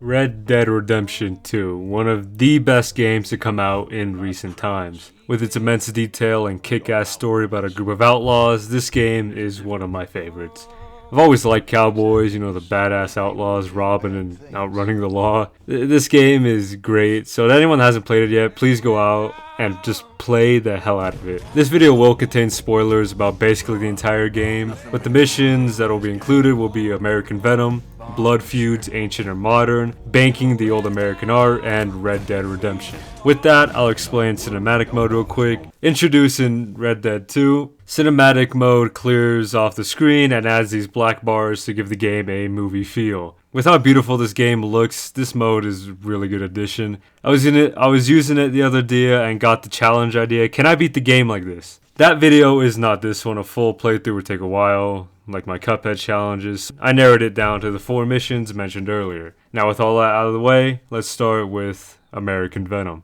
Red Dead Redemption 2, one of the best games to come out in recent times. With its immense detail and kick-ass story about a group of outlaws, this game is one of my favorites. I've always liked cowboys, the badass outlaws robbing and outrunning the law. This game is great, so if anyone hasn't played it yet, please go out and just play the hell out of it. This video will contain spoilers about basically the entire game, but the missions that will be included will be American Venom, Blood Feuds, Ancient or Modern, Banking the Old American Art, and Red Dead Redemption. With that, I'll explain cinematic mode real quick. Introducing Red Dead 2. Cinematic mode clears off the screen and adds these black bars to give the game a movie feel. With how beautiful this game looks, this mode is a really good addition. I was using it the other day and got the challenge idea. Can I beat the game like this? That video is not this one. A full playthrough would take a while, like my Cuphead challenges. I narrowed it down to the 4 missions mentioned earlier. Now with all that out of the way, let's start with American Venom.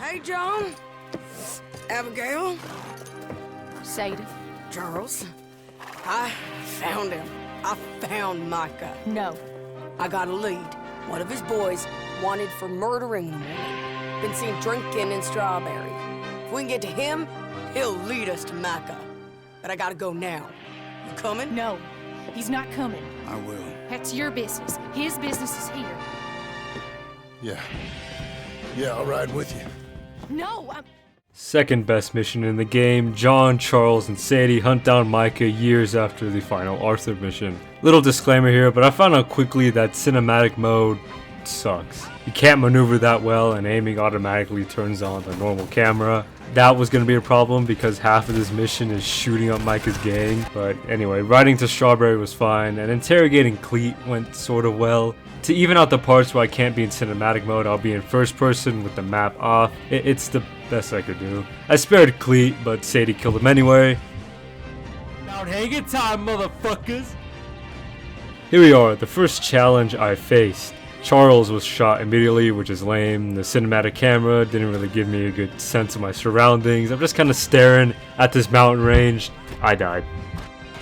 Hey John, Abigail, Sadie. Charles, I found him. I found Micah. No. I got a lead. One of his boys wanted for murdering a woman. Been seen drinking in Strawberry. If we can get to him, he'll lead us to Micah. But I gotta go now. You coming? No. He's not coming. I will. That's your business. His business is here. Yeah, I'll ride with you. No, Second best mission in the game, John, Charles, and Sadie hunt down Micah years after the final Arthur mission. Little disclaimer here, but I found out quickly that cinematic mode sucks. You can't maneuver that well and aiming automatically turns on the normal camera. That was going to be a problem because half of this mission is shooting up Micah's gang. But anyway, riding to Strawberry was fine and interrogating Cleet went sort of well. To even out the parts where I can't be in cinematic mode, I'll be in first person with the map off. It's the best I could do. I spared Cleet, but Sadie killed him anyway. Now hang it time, motherfuckers! Here we are, the first challenge I faced. Charles was shot immediately, which is lame. The cinematic camera didn't really give me a good sense of my surroundings. I'm just kind of staring at this mountain range. I died.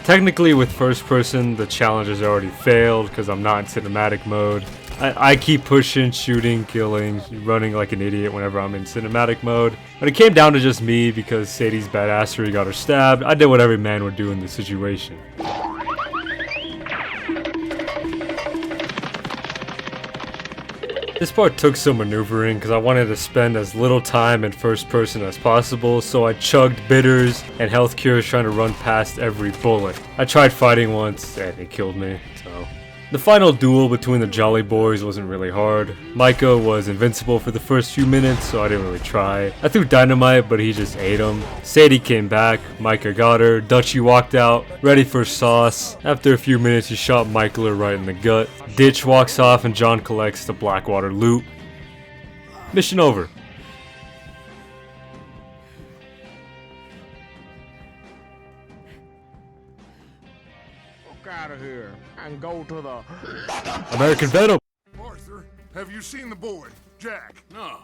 Technically, with first person, the challenge has already failed because I'm not in cinematic mode. I keep pushing, shooting, killing, running like an idiot whenever I'm in cinematic mode. But it came down to just me because Sadie's badassery got her stabbed. I did what every man would do in this situation. This part took some maneuvering because I wanted to spend as little time in first person as possible, so I chugged bitters and health cures trying to run past every bullet. I tried fighting once and it killed me, so. The final duel between the Jolly Boys wasn't really hard. Micah was invincible for the first few minutes, so I didn't really try. I threw dynamite, but he just ate him. Sadie came back, Micah got her, Dutchie walked out, ready for sauce. After a few minutes, he shot Michael right in the gut. Ditch walks off and John collects the Blackwater loot. Mission over. Look out of here and go to the American Venom! Arthur, have you seen the boy, Jack? no.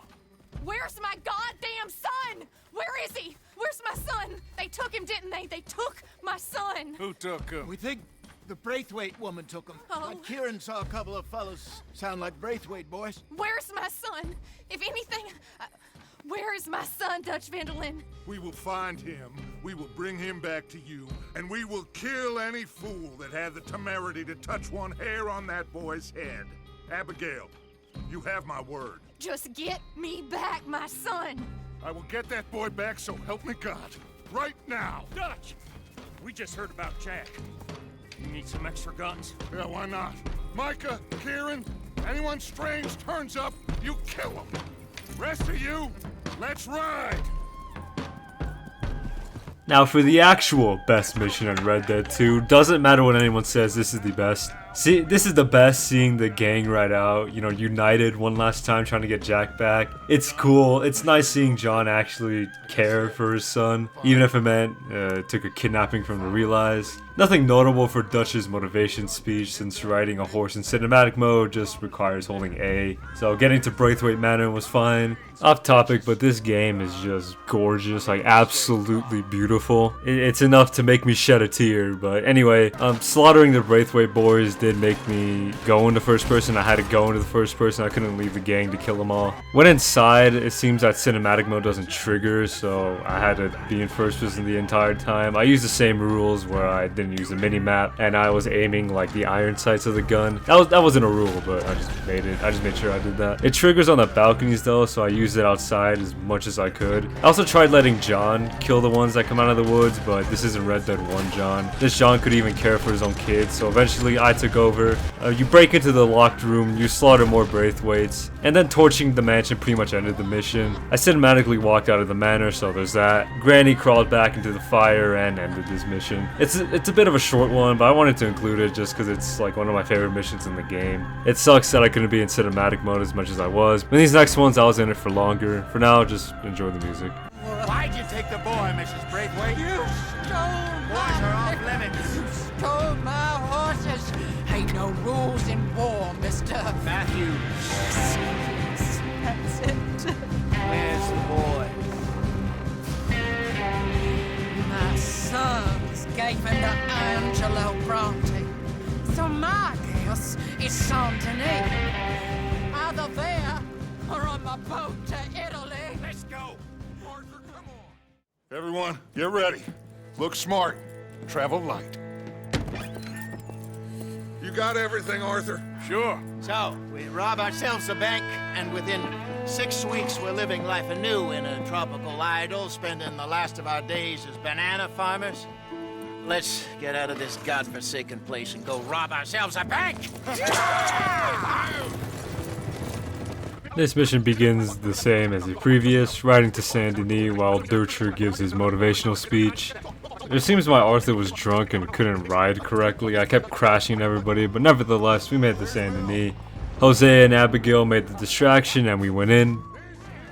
where's my goddamn son? Where is he? Where's my son? They took him, didn't they? They took my son. Who took him? We think the Braithwaite woman took him. Oh. Kieran saw a couple of fellows sound like Braithwaite boys. Where's my son? If anything, where is my son, Dutch Vanderlyn? We will find him, we will bring him back to you, and we will kill any fool that had the temerity to touch one hair on that boy's head. Abigail, you have my word. Just get me back, my son. I will get that boy back, so help me God. Right now. Dutch! We just heard about Jack. You need some extra guns? Yeah, why not? Micah, Kieran, anyone strange turns up, you kill him. Rest of you, let's ride. Now for the actual best mission in Red Dead 2, doesn't matter what anyone says, this is the best. See, this is the best, seeing the gang ride out, united one last time trying to get Jack back. It's cool, it's nice seeing John actually care for his son, even if it meant took a kidnapping from the Realize. Nothing notable for Dutch's motivation speech, since riding a horse in cinematic mode just requires holding A. So getting to Braithwaite Manor was fine. Off topic, but this game is just gorgeous, like absolutely beautiful. It's enough to make me shed a tear, but anyway, slaughtering the Braithwaite boys did did make me go into first person. I had to go into the first person. I couldn't leave the gang to kill them all. When inside, it seems that cinematic mode doesn't trigger, so I had to be in first person the entire time. I used the same rules where I didn't use the mini map, and I was aiming like the iron sights of the gun. That wasn't a rule, but I just made it. I just made sure I did that. It triggers on the balconies though, so I used it outside as much as I could. I also tried letting John kill the ones that come out of the woods, but this isn't Red Dead 1 John. This John could even care for his own kids, so eventually I took over. You break into the locked room, you slaughter more Braithwaites, and then torching the mansion pretty much ended the mission. I cinematically walked out of the manor, so there's that. Granny crawled back into the fire and ended this mission. It's a bit of a short one, but I wanted to include it just because it's like one of my favorite missions in the game. It sucks that I couldn't be in cinematic mode as much as I was, but these next ones I was in it for longer. For now, just enjoy the music. Why'd you take the boy, Mrs. Braithwaite? You stole Boys are off limits. You stole my horses. Ain't no rules in war, mister. Matthew, That's it. where's the boy? My sons gave him to Angelo Bronte. So my guess is Saint Denis. Either there or on my boat to Italy. Let's go. Arthur, come on. Everyone, get ready. Look smart. Travel light. You got everything, Arthur? Sure. So, we rob ourselves a bank, and within 6 weeks we're living life anew in a tropical idyll, spending the last of our days as banana farmers. Let's get out of this godforsaken place and go rob ourselves a bank! This mission begins the same as the previous, riding to Saint Denis while Dircher gives his motivational speech. It seems my Arthur was drunk and couldn't ride correctly. I kept crashing everybody, but nevertheless, we made the Saint Denis. Jose and Abigail made the distraction and we went in.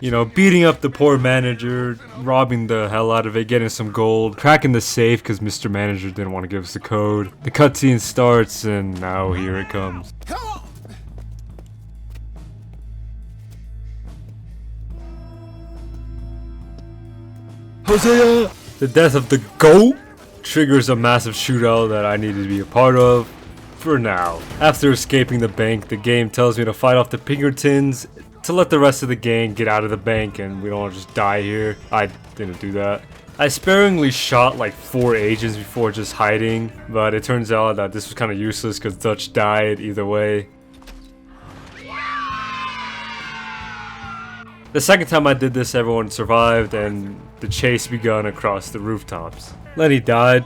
You know, beating up the poor manager, robbing the hell out of it, getting some gold, cracking the safe because Mr. Manager didn't want to give us the code. The cutscene starts and now here it comes. Come on! Hosea! The death of the GOAT triggers a massive shootout that I needed to be a part of. For now. After escaping the bank, the game tells me to fight off the Pinkertons to let the rest of the gang get out of the bank and we don't want to just die here. I didn't do that. I sparingly shot like 4 agents before just hiding, but it turns out that this was kind of useless because Dutch died either way. The second time I did this, everyone survived and the chase begun across the rooftops. Lenny died.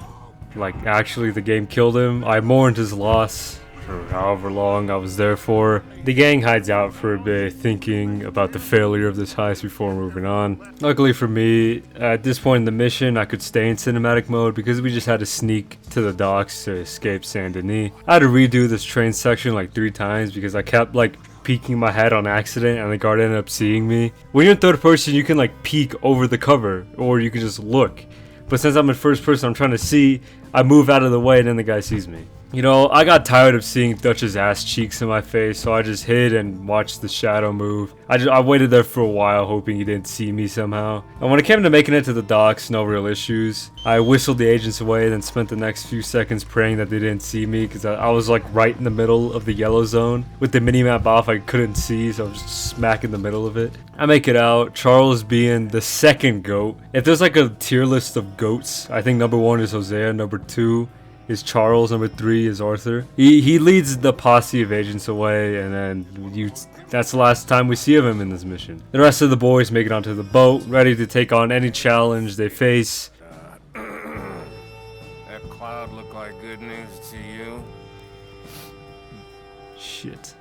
Like, actually, the game killed him. I mourned his loss for however long I was there for. The gang hides out for a bit, thinking about the failure of this heist before moving on. Luckily for me, at this point in the mission, I could stay in cinematic mode because we just had to sneak to the docks to escape Saint Denis. I had to redo this train section like 3 times because I kept like peeking my head on accident and the guard ended up seeing me. When you're in third person, you can like peek over the cover or you can just look. But since I'm in first person, I'm trying to see, I move out of the way and then the guy sees me. You know, I got tired of seeing Dutch's ass cheeks in my face, so I just hid and watched the shadow move. I waited there for a while, hoping he didn't see me somehow. And when it came to making it to the docks, no real issues. I whistled the agents away, then spent the next few seconds praying that they didn't see me, because I was like right in the middle of the yellow zone. With the minimap off, I couldn't see, so I was just smack in the middle of it. I make it out, Charles being the second goat. If there's like a tier list of goats, I think number 1 is Hosea, number 2 is Charles, number 3 is Arthur. He leads the posse of agents away, and then that's the last time we see of him in this mission. The rest of the boys make it onto the boat, ready to take on any challenge they face. That cloud look like good news to you? Shit.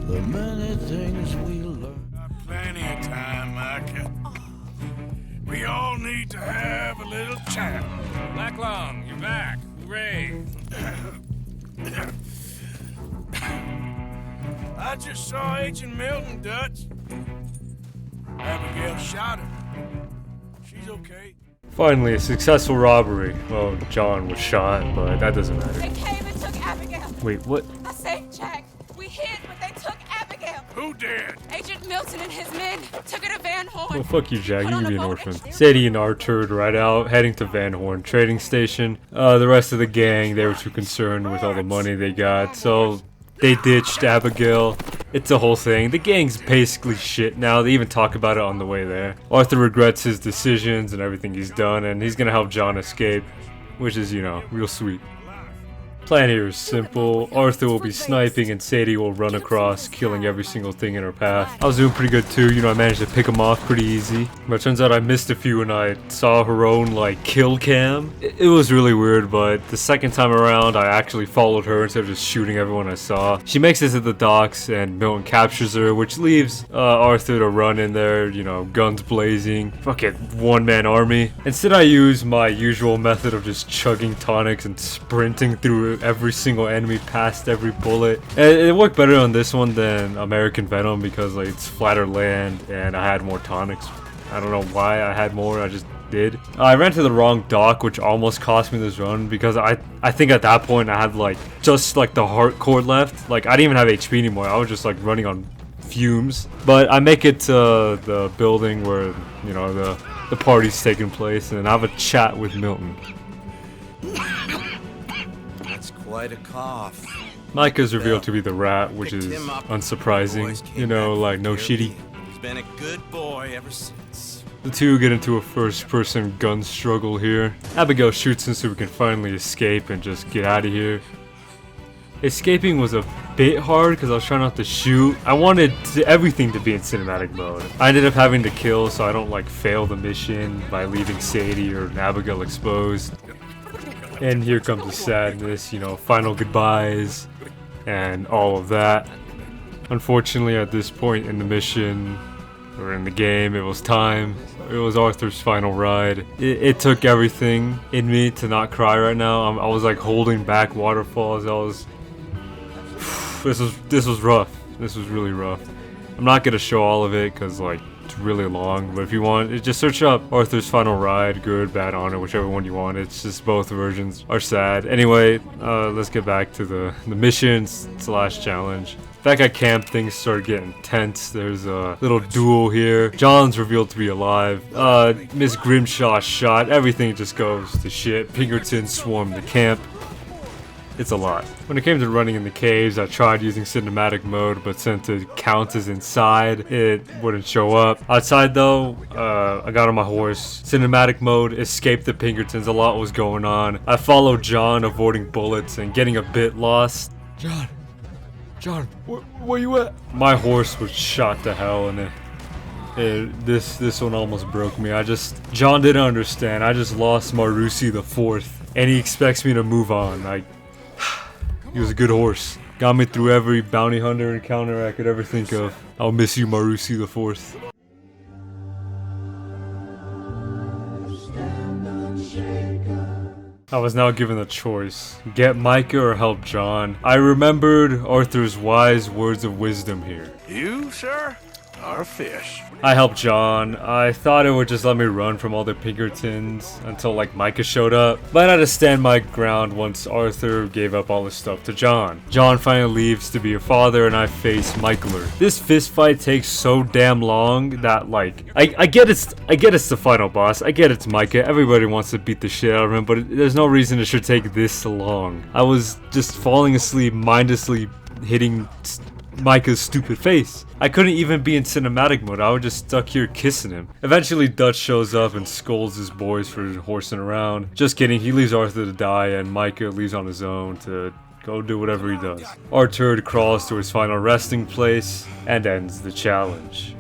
The many things we learn. Plenty of time, Micah. We all need to have a little chat. Black Lung, you're back. Hooray. I just saw Agent Milton, Dutch. Abigail shot her. She's okay. Finally, a successful robbery. Well, John was shot, but that doesn't matter. They came and took Abigail. Wait, what? I saved Jack. We hid Who did? Agent Milton and his men took her to Van Horn. Well, fuck you, Jack. You Put on can be a an boat orphan. and- Sadie and Arthur ride out, heading to Van Horn trading station. The rest of the gang, they were too concerned with all the money they got, so they ditched Abigail. It's a whole thing. The gang's basically shit now. They even talk about it on the way there. Arthur regrets his decisions and everything he's done, and he's gonna help John escape, which is, you know, real sweet. Plan here is simple. Arthur will be sniping and Sadie will run across, killing every single thing in her path. I was doing pretty good too, you know, I managed to pick them off pretty easy. But it turns out I missed a few and I saw her own, like, kill cam. It was really weird, but the second time around I actually followed her instead of just shooting everyone I saw. She makes it to the docks and Milton captures her, which leaves Arthur to run in there, you know, guns blazing. Fucking one-man army. Instead I use my usual method of just chugging tonics and sprinting through every single enemy past every bullet. It worked better on this one than American Venom because like it's flatter land and I had more tonics. I don't know why I had more, I just did. I ran to the wrong dock, which almost cost me this run because I think at that point I had like just like the heart core left. Like I didn't even have HP anymore. I was just like running on fumes. But I make it to the building where, you know, the party's taking place and I have a chat with Milton. Quite a cough. Micah's revealed to be the rat, which is unsurprising. You know, like no shitty. He's been a good boy ever since. The two get into a first-person gun struggle here. Abigail shoots him so we can finally escape and just get out of here. Escaping was a bit hard because I was trying not to shoot. I wanted everything to be in cinematic mode. I ended up having to kill so I don't like fail the mission by leaving Sadie or Abigail exposed. And here comes the sadness, you know, final goodbyes and all of that. Unfortunately, at this point in the mission, or in the game, it was time. It was Arthur's final ride. It took everything in me to not cry right now. I was like holding back waterfalls. This was rough. This was really rough. I'm not gonna show all of it because like it's really long, but if you want, just search up Arthur's Final Ride, good, bad, honor, whichever one you want. It's just both versions are sad. Anyway, let's get back to the missions / challenge. Back at camp, things start getting tense. There's a little duel here. John's revealed to be alive. Miss Grimshaw's shot. Everything just goes to shit. Pinkertons swarm the camp. It's a lot. When it came to running in the caves, I tried using cinematic mode, but since it counts as inside, it wouldn't show up. Outside though, I got on my horse. Cinematic mode, escaped the Pinkertons, a lot was going on. I followed John, avoiding bullets and getting a bit lost. John, where you at? My horse was shot to hell and this one almost broke me. John didn't understand. I just lost Marusi the Fourth, and he expects me to move on. He was a good horse. Got me through every bounty hunter encounter I could ever think of. I'll miss you, Marusi the Fourth. I was now given a choice. Get Micah or help John. I remembered Arthur's wise words of wisdom here. You, sir, are a fish. I helped John. I thought it would just let me run from all the Pinkertons until like Micah showed up. But I had to stand my ground once Arthur gave up all his stuff to John. John finally leaves to be a father and I face Michaeler. This fist fight takes so damn long that like I get it's the final boss. I get it's Micah. Everybody wants to beat the shit out of him, but there's no reason it should take this long. I was just falling asleep, mindlessly hitting Micah's stupid face. I couldn't even be in cinematic mode. I was just stuck here kissing him. Eventually Dutch shows up and scolds his boys for horsing around. Just kidding, he leaves Arthur to die and Micah leaves on his own to go do whatever he does. Arthur crawls to his final resting place and ends the challenge.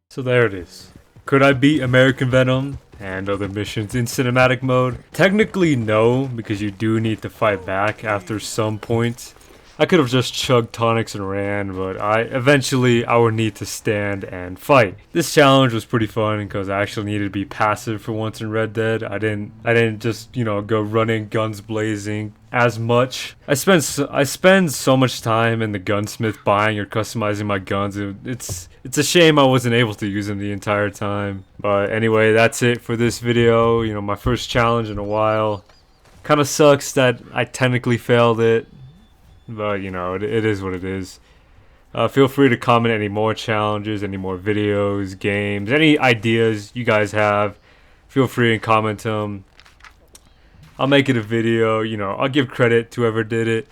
So there it is. Could I beat American Venom and other missions in cinematic mode? Technically no, because you do need to fight back after some point. I could have just chugged tonics and ran, but eventually I would need to stand and fight. This challenge was pretty fun because I actually needed to be passive for once in Red Dead. I didn't just, you know, go running guns blazing as much. I spend so much time in the gunsmith buying or customizing my guns. It's a shame I wasn't able to use them the entire time. But anyway, that's it for this video. You know, my first challenge in a while. Kind of sucks that I technically failed it, but you know, it is what it is. Feel free to comment any more challenges, any more videos, games, any ideas you guys have. Feel free and comment them. I'll make it a video, you know, I'll give credit to whoever did it,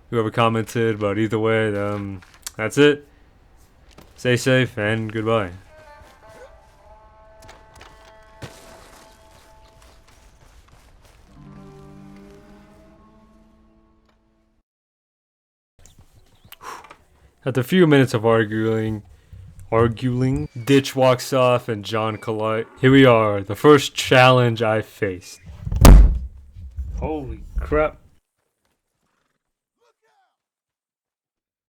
whoever commented, but either way, that's it. Stay safe and goodbye. After a few minutes of arguing, Ditch walks off and John collide. Here we are, the first challenge I faced. Holy crap.